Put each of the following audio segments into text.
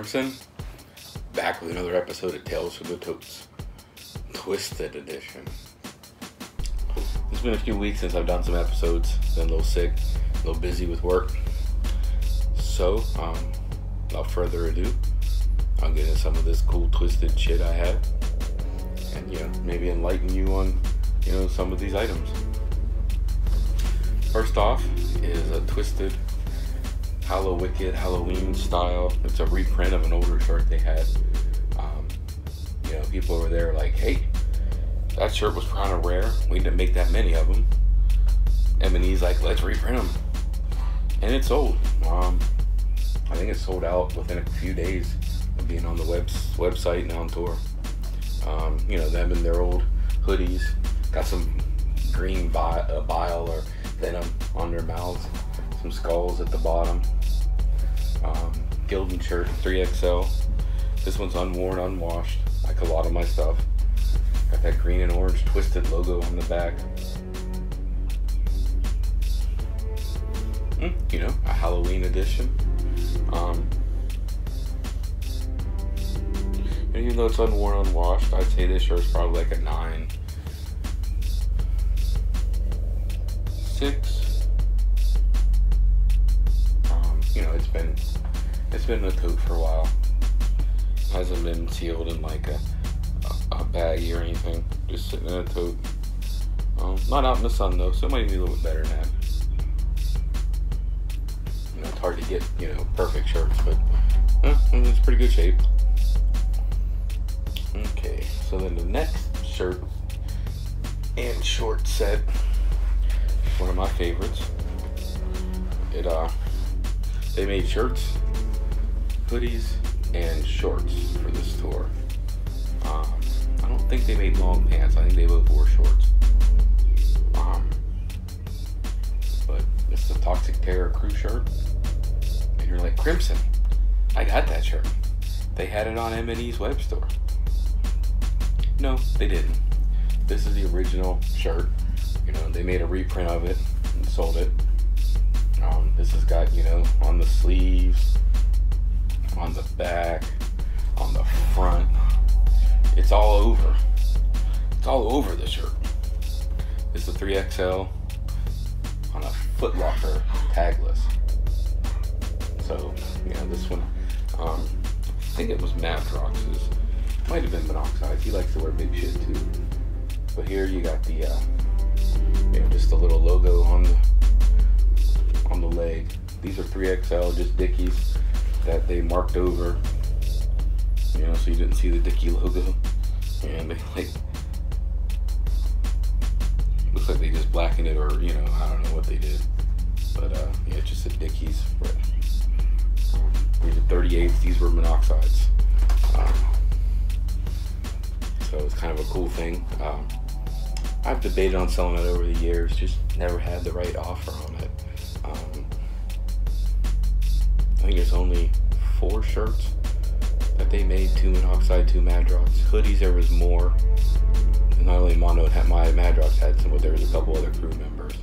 Crimson, back with another episode of Tales from the Totes, Twiztid edition. It's been a few weeks since I've done some episodes, been a little sick, a little busy with work. So, without further ado, I'll get into some of this cool Twiztid shit I have, and maybe enlighten you on, some of these items. First off is a Twiztid Wicked Halloween style. It's a reprint of an older shirt they had. People over there like, hey, that shirt was kind of rare. We didn't make that many of them. M&E's like, let's reprint them. And it sold. I think it sold out within a few days of being on the website and on tour. Them and their old hoodies. Got some green bile or venom on their mouths. Some skulls at the bottom. Gildan shirt, 3XL. This one's unworn, unwashed, like a lot of my stuff. Got that green and orange Twiztid logo on the back. A Halloween edition. And even though it's unworn, unwashed, I'd say this shirt's probably like a 9. 6. It's been in a tote for a while. Hasn't been sealed in like a baggie or anything. Just sitting in a tote. Not out in the sun though, so it might be a little bit better than that. It's hard to get, perfect shirts, but it's pretty good shape. Okay, so then the next shirt and short set, one of my favorites. They made shirts, hoodies, and shorts for this tour. I don't think they made long pants. I think they both wore shorts. But it's the Toxic Terror crew shirt. And you're like, Crimson, I got that shirt. They had it on M&E's web store. No, they didn't. This is the original shirt. They made a reprint of it and sold it. This has got, on the sleeves, on the back, on the front. It's all over. It's all over the shirt. It's a 3XL on a Foot Locker tagless. So, this one, I think it was Madrox's. Might have been Monoxide's. He likes to wear big shit too. But here you got the, just a little logo on the leg. These are 3XL, just Dickies that they marked over, so you didn't see the Dickie logo. And they looks like they just blackened it, or I don't know what they did. But it's just a Dickies. These are 38s. These were Monoxides. So it's kind of a cool thing. I've debated on selling it over the years, just never had the right offer on it. I think there's only 4 shirts that they made, 2 Monoxide, 2 Madrox. Hoodies, there was more. And not only Mono had my Madrox had some, but there was a couple other crew members.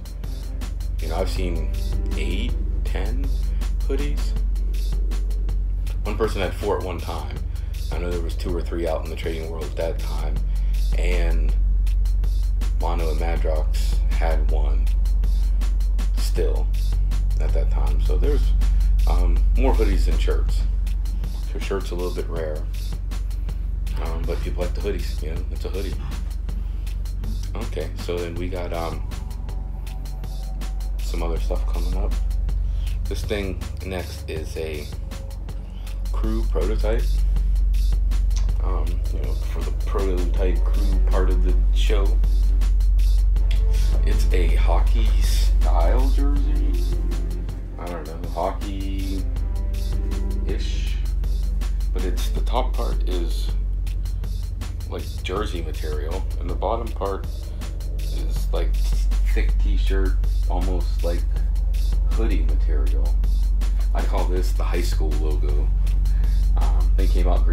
I've seen 8, 10 hoodies. One person had 4 at one time. I know there was 2 or 3 out in the trading world at that time. And Mono and Madrox had 1 still at that time. So there's more hoodies than shirts. So shirts a little bit rare. But people like the hoodies, it's a hoodie. Okay, so then we got some other stuff coming up. This thing next is a crew prototype. For the prototype crew part of the show. It's a hockey style jersey. I don't know, hockey-ish. But the top part is like jersey material, and the bottom part is like thick t-shirt, almost like hoodie material. I call this the high school logo. They came out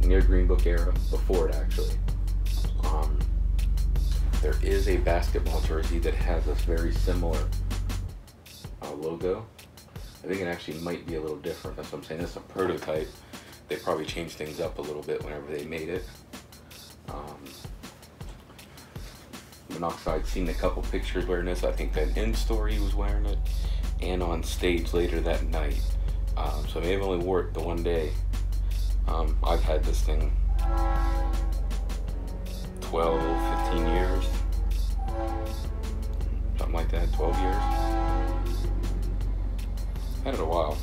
near Green Book era, before it actually. There is a basketball jersey that has a very similar logo. I think it actually might be a little different. That's what I'm saying. It's a prototype. they probably changed things up a little bit whenever they made it. Monoxide seen a couple pictures wearing this. I think that in store he was wearing it, and on stage later that night. So I may have only wore it the one day. I've had this thing 12, 15 years, something like that, 12 years. Had it a while,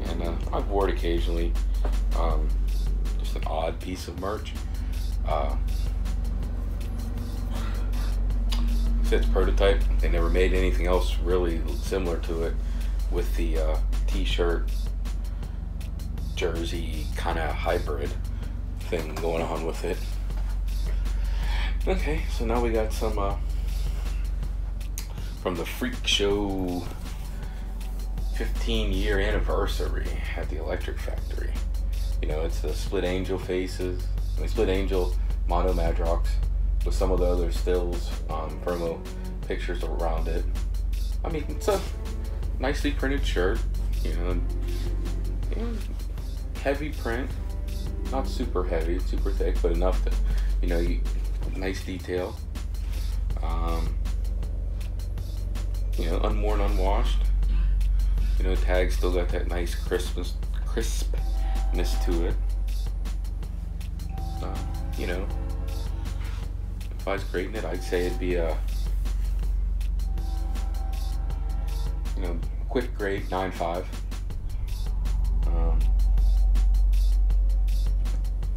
and I've worn it occasionally. Just an odd piece of merch. It's prototype. They never made anything else really similar to it, with the t-shirt jersey kind of hybrid thing going on with it. Okay, so now we got some from the Freak Show 15-year anniversary at the Electric Factory. You know, it's the Split Angel faces, Split Angel Mono Madrox, with some of the other stills, promo pictures around it. I mean, it's a nicely printed shirt, you know, heavy print, not super heavy, super thick, but enough to, you know, nice detail. You know, unworn, unwashed. You know, tag still got that nice crispness to it. You know, if I was grading it, I'd say it'd be a, you know, quick grade 9.5.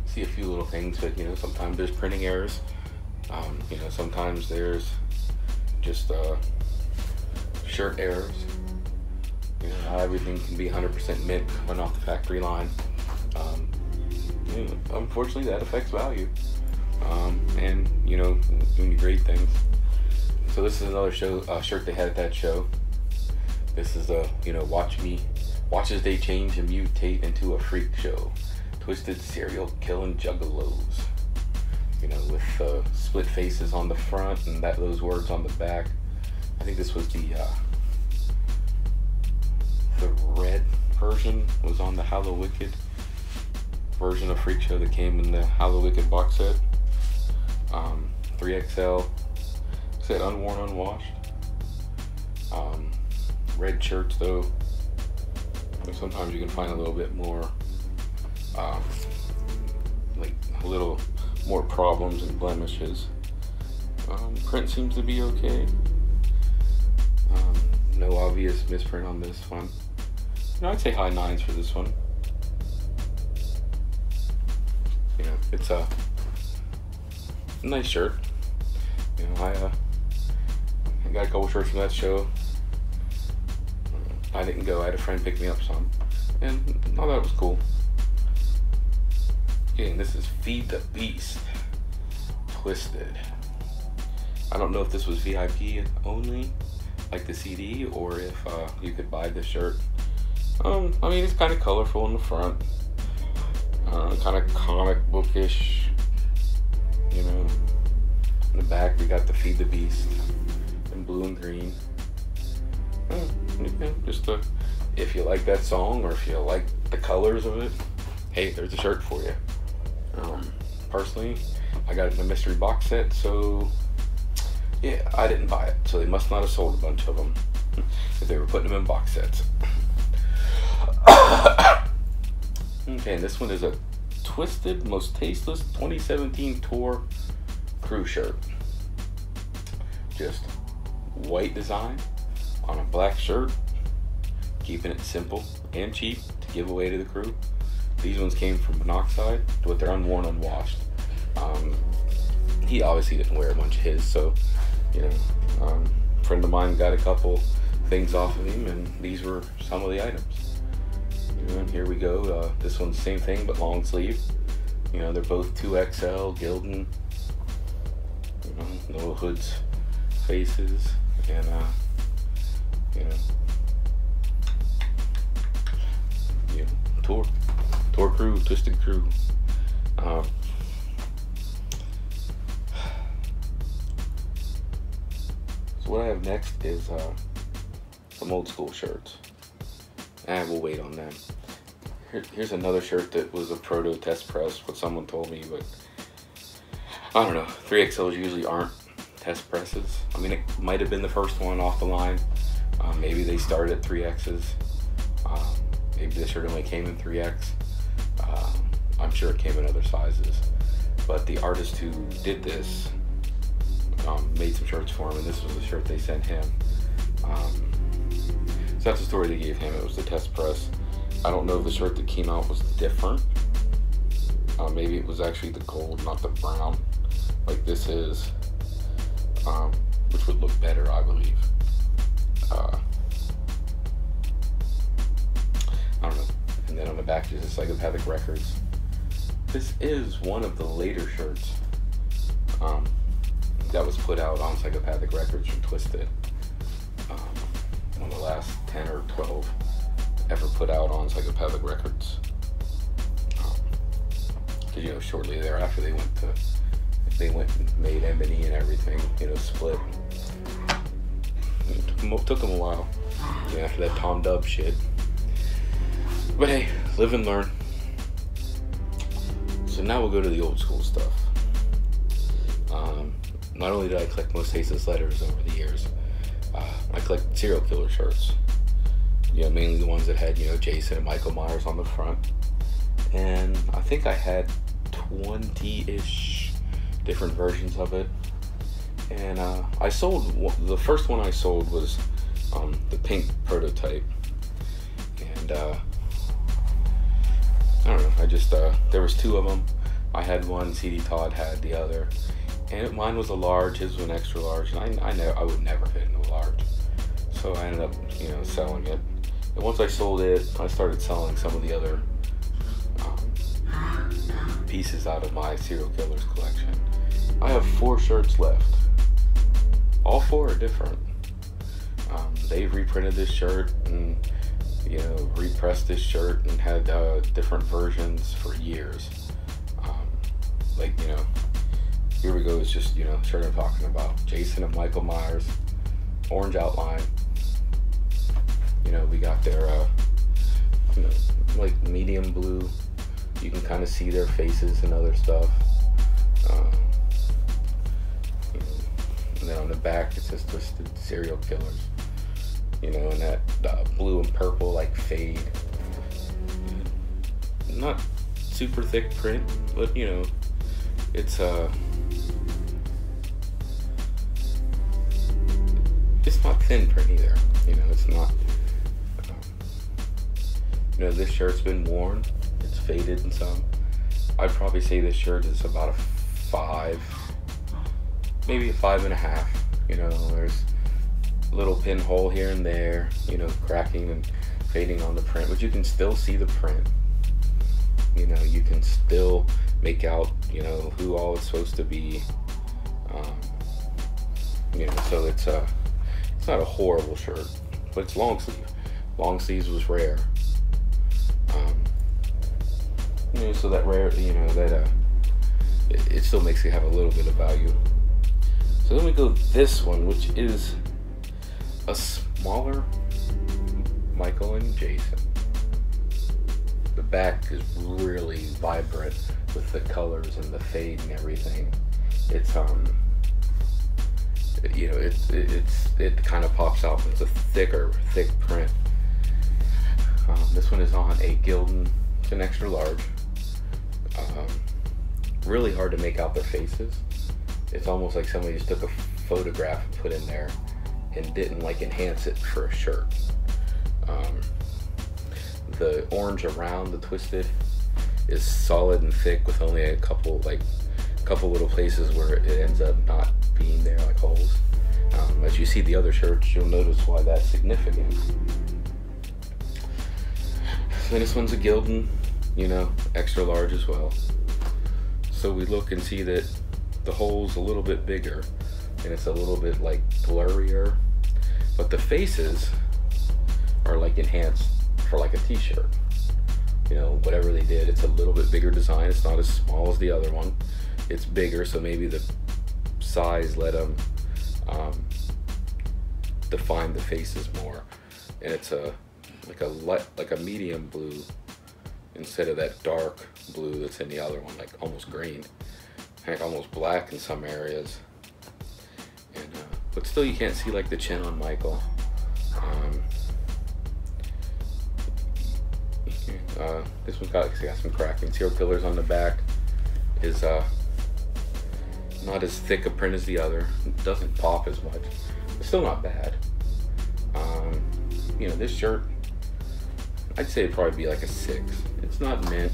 See a few little things, but you know, sometimes there's printing errors. You know, sometimes there's just shirt errors. You know, not everything can be 100% mint coming off the factory line. You know, unfortunately, that affects value. And you know, when you grade things. So this is another shirt they had at that show. This is a, you know, watch as they change and mutate into a freak show. Twiztid serial killing juggalos. You know, with split faces on the front and those words on the back. I think this was the red version was on the Hallowicked version of Freak Show that came in the Hallowicked box set. 3XL, said unworn, unwashed. Red shirts though, sometimes you can find a little bit more, like a little more problems and blemishes. Print seems to be okay. No obvious misprint on this one. You know, I'd say high 9s for this one. You know, it's a nice shirt. You know, I got a couple shirts from that show. I didn't go. I had a friend pick me up some, and I thought that was cool. Okay, and this is Feed the Beast, Twiztid. I don't know if this was VIP only, like the CD, or if you could buy the shirt. I mean, it's kind of colorful in the front, kind of comic bookish. You know, in the back we got the Feed the Beast in blue and green. Yeah, just if you like that song or if you like the colors of it, hey, there's a shirt for you. Personally, I got it in a mystery box set, so yeah, I didn't buy it. So they must not have sold a bunch of them if they were putting them in box sets. Okay, and this one is a Twiztid Most Tasteless 2017 Tour crew shirt. Just white design on a black shirt, keeping it simple and cheap to give away to the crew. These ones came from Monoxide, but they're unworn, unwashed. He obviously didn't wear a bunch of his, so you know, a friend of mine got a couple things off of him, and these were some of the items. You know, and here we go. This one's the same thing, but long sleeve. You know, they're both 2XL Gildan. You know, little hoods, faces, and you know, tour crew, Twiztid crew. So what I have next is some old school shirts, and we'll wait on them. Here's another shirt that was a proto test press, what someone told me, but I don't know. 3XLs usually aren't test presses. I mean, it might have been the first one off the line. Maybe they started at 3Xs. Maybe this shirt only came in 3X. I'm sure it came in other sizes. But the artist who did this made some shirts for him, and this was the shirt they sent him. So that's the story they gave him. It was the test press. I don't know if the shirt that came out was different. Maybe it was actually the gold, not the brown, like this is, which would look better, I believe. I don't know. And then on the back is Psychopathic Records. This is one of the later shirts that was put out on Psychopathic Records from Twiztid. One of the last 10 or 12 ever put out on Psychopathic Records. Because, you know, shortly thereafter they went and made M&E and everything, you know, split. It took them a while, you know, after that Tom Dub shit. But hey, live and learn. So now we'll go to the old school stuff. Not only did I collect most Aces letters over the years, I collect serial killer shirts. You know, mainly the ones that had, you know, Jason and Michael Myers on the front. And I think I had 20-ish different versions of it. And I sold, the first one I sold was the pink prototype. And I don't know, I just, there was two of them. I had one, CD Todd had the other. And mine was a large, his was an extra large. And I would never fit into a large. So I ended up, you know, selling it. And once I sold it, I started selling some of the other pieces out of my serial killers collection. I have 4 shirts left. All 4 are different. They've reprinted this shirt and, you know, repressed this shirt and had different versions for years. Like, you know, here we go, it's just, you know, the shirt I'm talking about. Jason and Michael Myers, orange outline. You know, we got their, you know, like medium blue. You can kind of see their faces and other stuff. You know, and then on the back it says Twiztid Serial Killers. You know, and that blue and purple like fade. Not super thick print, but you know, it's not thin print either. You know, it's not. You know, this shirt's been worn. It's faded and some. I'd probably say this shirt is about a 5, maybe a 5.5. You know, there's a little pinhole here and there, you know, cracking and fading on the print, but you can still see the print. You know, you can still make out, you know, who all it's supposed to be. You know, so it's not a horrible shirt, but it's long sleeve. Long sleeves was rare. You know, so that rare, you know, that it still makes it have a little bit of value. So then we go this one, which is a smaller Michael and Jason. The back is really vibrant with the colors and the fade and everything. It's you know, it kind of pops out. It's a thick print. This one is on a Gildan. It's an extra large. Really hard to make out their faces. It's almost like somebody just took a photograph and put in there and didn't like enhance it for a shirt. The orange around the Twiztid is solid and thick with only a couple little places where it ends up not being there, like holes. As you see the other shirts, you'll notice why that's significant. And this one's a Gildan, you know, extra large as well. So we look and see that the hole's a little bit bigger and it's a little bit like blurrier, but the faces are like enhanced for like a t-shirt. You know, whatever they did, it's a little bit bigger design. It's not as small as the other one. It's bigger, so maybe the size let them define the faces more. And it's like a medium blue instead of that dark blue that's in the other one, like almost green, like almost black in some areas. And but still, you can't see like the chin on Michael. This one's got some cracking. Serial Killers on the back is not as thick a print as the other. It doesn't pop as much. It's still not bad. You know, this shirt, I'd say it'd probably be like a 6. It's not mint.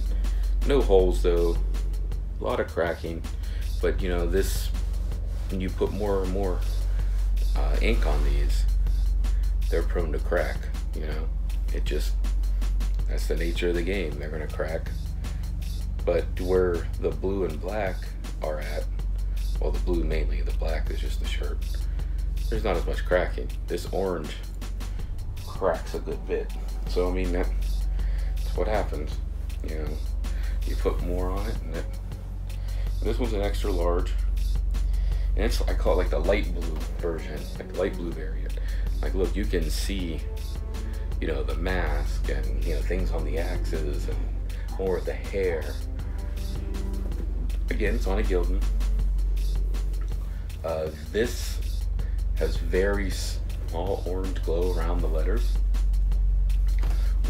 No holes though. A lot of cracking. But you know, this, when you put more and more ink on these, they're prone to crack. You know, it just, that's the nature of the game. They're gonna crack. But where the blue and black are at, well, the blue mainly, the black is just the shirt, there's not as much cracking. This orange cracks a good bit. So I mean, that's what happens. You know, you put more on it, and this one's an extra large, and it's, I call it like the light blue version, like the light blue variant. Like, look, you can see, you know, the mask and, you know, things on the axes and more of the hair. Again, it's on a Gildan. This has very small orange glow around the letters,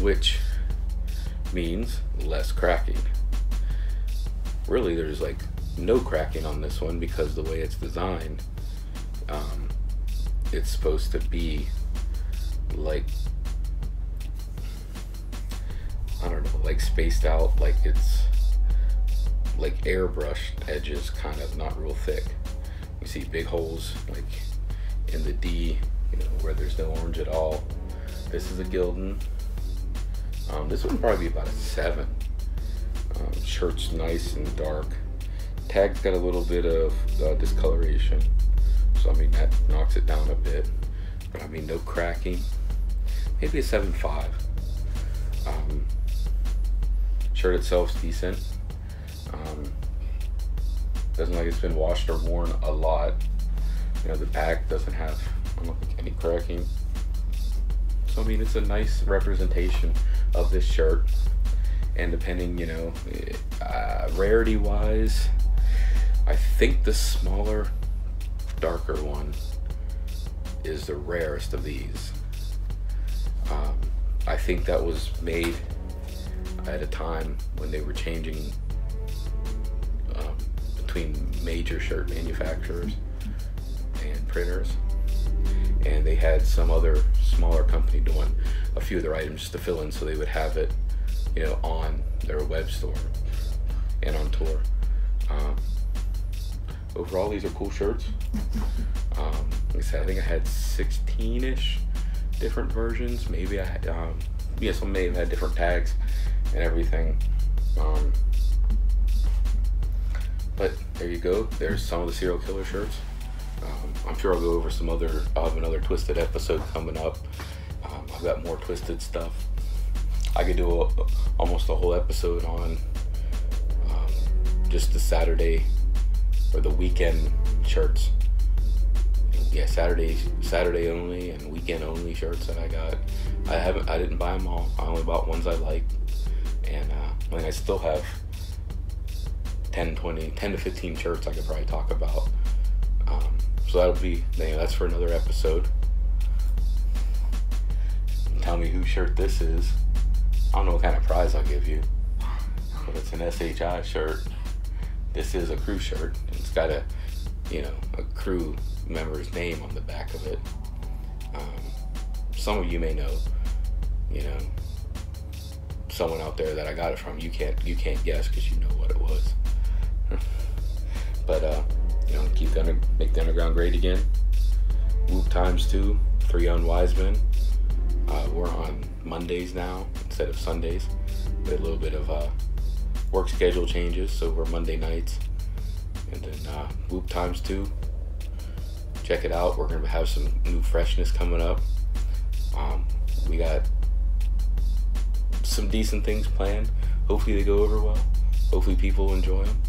which means less cracking. Really, there's like no cracking on this one because the way it's designed, it's supposed to be like, I don't know, like spaced out, like it's like airbrushed edges, kind of, not real thick. You see big holes like in the D, you know, where there's no orange at all. This is a Gildan. This would probably be about a 7. Shirt's nice and dark. Tag's got a little bit of discoloration, so I mean that knocks it down a bit. But I mean, no cracking. Maybe a 7.5. Shirt itself's decent. Doesn't like it's been washed or worn a lot. You know, the back doesn't have, I don't think, any cracking. So I mean, it's a nice representation of this shirt. And depending, you know, rarity wise, I think the smaller, darker one is the rarest of these. I think that was made at a time when they were changing between major shirt manufacturers and printers, and they had some other smaller company doing a few of their items just to fill in, so they would have it, you know, on their web store and on tour. Overall, these are cool shirts. Like I said, I think I had 16-ish different versions. Maybe I had, yeah, some may have had different tags and everything. But there you go. There's some of the Serial Killer shirts. I'm sure I'll go over some other, I'll have another Twiztid episode coming up. I've got more Twiztid stuff. I could do almost a whole episode on just the Saturday or the weekend shirts. Yeah, Saturday only and weekend only shirts that I got. I didn't buy them all. I only bought ones I liked, and I mean, I still have 10 to 15 shirts I could probably talk about. So that'll be, you know, that's for another episode. Tell me whose shirt this is. I don't know what kind of prize I'll give you, but it's an SHI shirt. This is a crew shirt. It's got a, you know, a crew member's name on the back of it. Some of you may know, you know, someone out there that I got it from. You can't guess because you know what it was. But you know, make the underground great again. Whoop ×2, 3 on Wiseman. We're on Mondays now instead of Sundays. We had a little bit of work schedule changes, so we're Monday nights. And then Whoop ×2. Check it out. We're gonna have some new freshness coming up. We got some decent things planned. Hopefully they go over well. Hopefully people enjoy them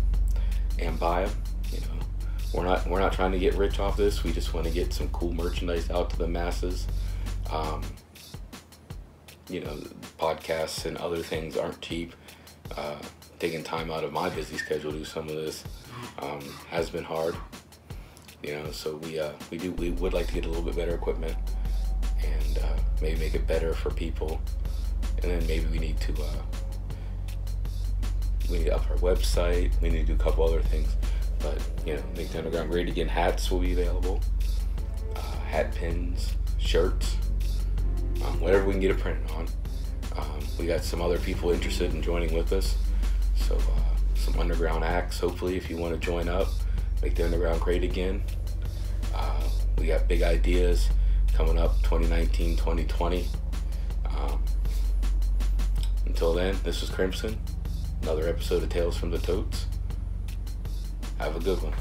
and buy them. You know, we're not trying to get rich off this. We just want to get some cool merchandise out to the masses. You know, podcasts and other things aren't cheap. taking time out of my busy schedule to do some of this has been hard. You know, so we would like to get a little bit better equipment and maybe make it better for people. And then maybe we need to up our website. We need to do a couple other things. But, you know, make the underground great again. Hats will be available. Hat pins, shirts, whatever we can get it printed on. We got some other people interested in joining with us. So some underground acts, hopefully, if you want to join up, make the underground great again. We got big ideas coming up 2019, 2020. Until then, this was Crimson. Another episode of Tales from the Totes. Have a good one.